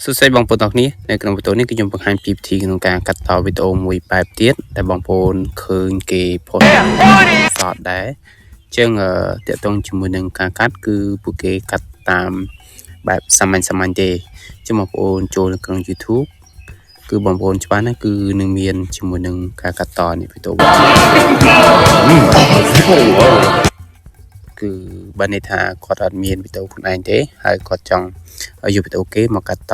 សួស្តីបងប្អូនទាំងអស់គ្នានៅក្នុងវីដេអូនេះគឺខ្ញុំបង្ហាញពីវិធីក្នុងការកាត់តវីដេអូមួយបែបទៀតដែលបងប្អូនឃើញគេផុសសតដែរអញ្ចឹងតកតងជាមួយនឹងការកាត់គឺពួកគេកាត់តាមបែបសាមញ្ញទេអញ្ចឹងបងប្អូនចូលនៅក្នុង YouTube គឺបងប្អូនច្បាស់ណាស់គឺនឹងមានជាមួយនឹងការកាត់តនេះវីដេអូគឺបានន័យថាគាត់អត់មានវីដេអូខ្លួនឯងទេហើយគាត់ចង់យកវីដេអូគេមកកាត់ត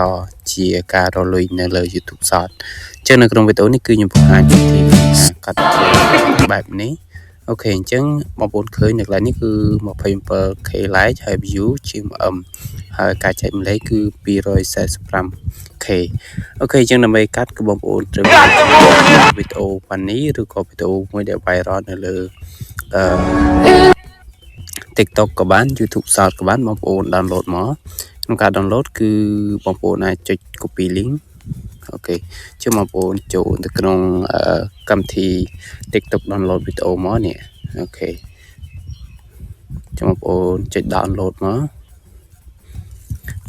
ជាការរលុយនៅលើ YouTube Short អញ្ចឹងនៅក្នុងវីដេអូនេះគឺខ្ញុំបង្ហាញពីវិធីកាត់តបែបនេះអូខេអញ្ចឹងបងប្អូនឃើញនៅកន្លែងនេះគឺ 27k like ហើយ view ជាង ហើយការចែកម្លែកគឺ 245k អូខេអញ្ចឹងដើម្បីកាត់គឺបងប្អូនត្រូវវីដេអូប៉ានេះឬក៏វីដេអូមួយដែល viral នៅលើTikTok ក៏បាន YouTube Short ក៏បានបងប្អូន download មកក្នុងការ download គឺបងប្អូនអាចចុច copy link អូខេជើងបងប្អូនចូលទៅក្នុងកម្មវិធី TikTok download វីដេអូមកនេះអូខេជើងបងប្អូនចុច download មក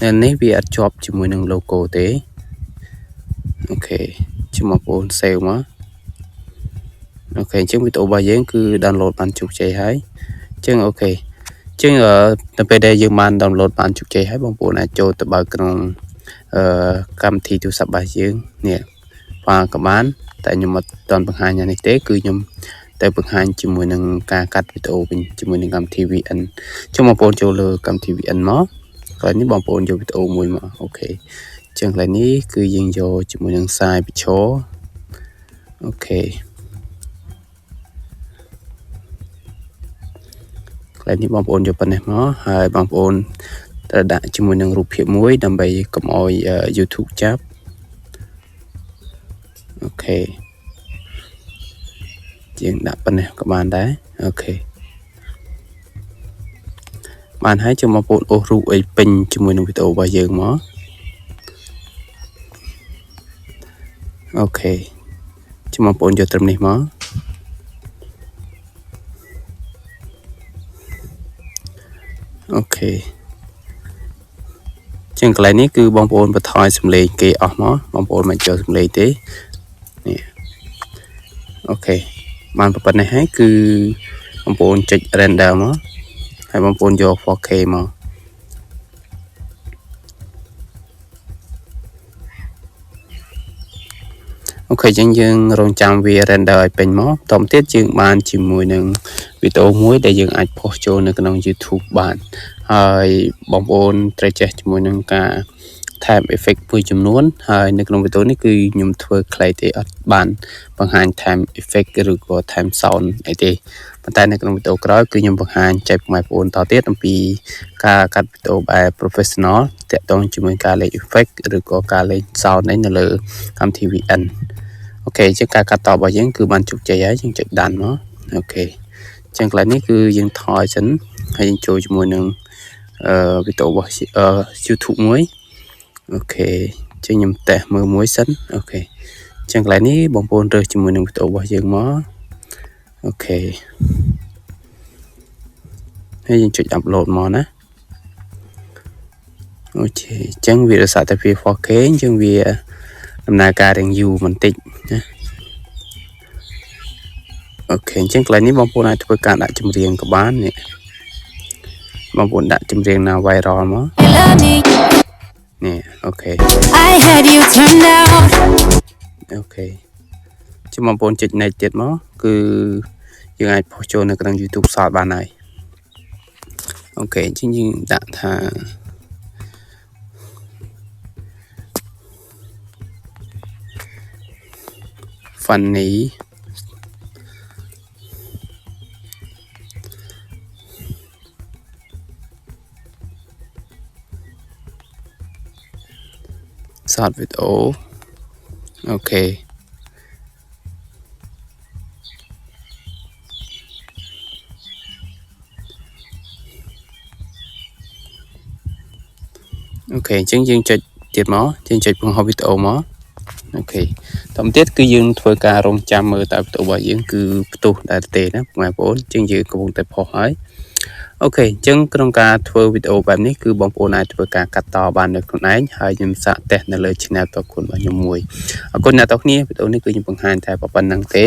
នៅនេះវាអត់ជាប់ជាមួយនឹង logo ទេអូខេជើងបងប្អូន save មកអូខេអញ្ចឹងវីដេអូរបស់យើងគឺ download បានជោគជ័យហើយអញ្ចឹងអូខេជាងទៅពេលដែលយើងបាន download បានជោគជ័យហើយបងប្អូនអាចចូលទៅបើកក្នុងកម្មវិធីទូរស័ព្ទរបស់យើងនេះបាទក៏បានតែខ្ញុំអត់ទាន់បង្ហាញអានេះទេគឺខ្ញុំទៅបង្ហាញជាមួយនឹងការកាត់វីដេអូវិញជាមួយនឹងកម្មវិធី VN ចុះបងប្អូនចូលលើកម្មវិធី VN មកកន្លែងនេះបងប្អូនយកវីដេអូមួយមកអូខេអញ្ចឹងកន្លែងនេះគឺយើងយកជាមួយនឹង Side Picture អូខេកន្លែងនេះបងប្អូនយកប៉ុណ្ណេះមកហើយបងប្អូនត្រូវដាក់ជាមួយនឹងរូបភាពមួយដើម្បីកុំឲ្យ YouTube ចាប់អូខេជាងដាក់ប៉ុណ្ណេះក៏បានដែរអូខេបានហើយចាំបងប្អូនអូសរូបអីពេញជាមួយនឹងវីដេអូរបស់យើងមកអូខេចាំបងប្អូនយកត្រឹមនេះមកអូខេចឹងកន្លែងនេះគឺបងប្អូនបន្ថយសំឡេងគេអស់មកបងប្អូនមិនចូលសំឡេងទេនេះអូខេបានប៉ុណ្ណេះហើយគឺបងប្អូនចុច render មកហើយបងប្អូនយក 4K មកអូខេចឹងយើងរងចាំវា render ឲ្យពេញមកតទៅទៀតយើងបានជាមួយនឹងវីដេអូមួយដែលយើងអាចផុសចូលនៅក្នុង YouTube បានហើយបងប្អូនត្រូវចេះជាមួយនឹងការ time effect មួយចំនួនហើយនៅក្នុងវីដេអូនេះគឺខ្ញុំធ្វើខ្លីទេអត់បានបង្ហាញ time effect ឬក៏ time sound អីទេប៉ុន្តែនៅក្នុងវីដេអូក្រោយគឺខ្ញុំបង្ហាញចែកបងប្អូនតទៀតអំពីការកាត់វីដេអូបែប professional តាក់ទងជាមួយការលេង effect ឬក៏ការលេង sound នៅលើកម្មវិធី VN អូខេជាការកាត់តរបស់យើងគឺបានជោគជ័យហើយយើងចុចដានមកអូខេចឹងកន្លែងនេះគឺយើងថយសិនហើយយើងចូលជាមួយនឹងវីដេអូរបស់ YouTube មួយអូខេចឹងខ្ញុំតេស្តមើលមួយសិនអូខេចឹងកន្លែងនេះបងប្អូនរើសជាមួយនឹងវីដេអូរបស់យើងមកអូខេហើយយើងចុច upload មកណាអូខេចឹងវារសារតែវា 4K ចឹងវាដំណើរការរៀងយូរបន្តិចណាអូខេអញ្ចឹងកន្លែងនេះបងប្អូនអាចធ្វើការដាក់ចម្រៀងក៏បាននេះបងប្អូនដាក់ចម្រៀងណា viral មកនេះអូខេអូខេចាំបងប្អូនចុច next ទៀតមកគឺយើងអាចផុសចូលនៅក្នុង YouTube Short បានហើយអូខេអញ្ចឹងយើងដាក់ថា funny short video អូខេអូខេអញ្ចឹងយើងចុចទៀតមកយើងចុចបង្ហោះវីដេអូមកអូខេតាមទៀតគឺយើងធ្វើការរងចាំមើលតើវីដេអូរបស់យើងគឺផ្ទុះដែរទេណាបងប្អូនអញ្ចឹងយើងកំពុងតែផុសហើយ អូខេអញ្ចឹងក្នុងការធ្វើវីដេអូបែបនេះគឺបងប្អូនអាចធ្វើការកាត់តបានដោយខ្លួនឯងហើយខ្ញុំសាកតេស្តនៅលើ channel តខ្លួនរបស់ខ្ញុំមួយអរគុណអ្នកទាំងគ្នាវីដេអូនេះគឺខ្ញុំបង្ហាញតែប៉ុណ្្នឹងទេ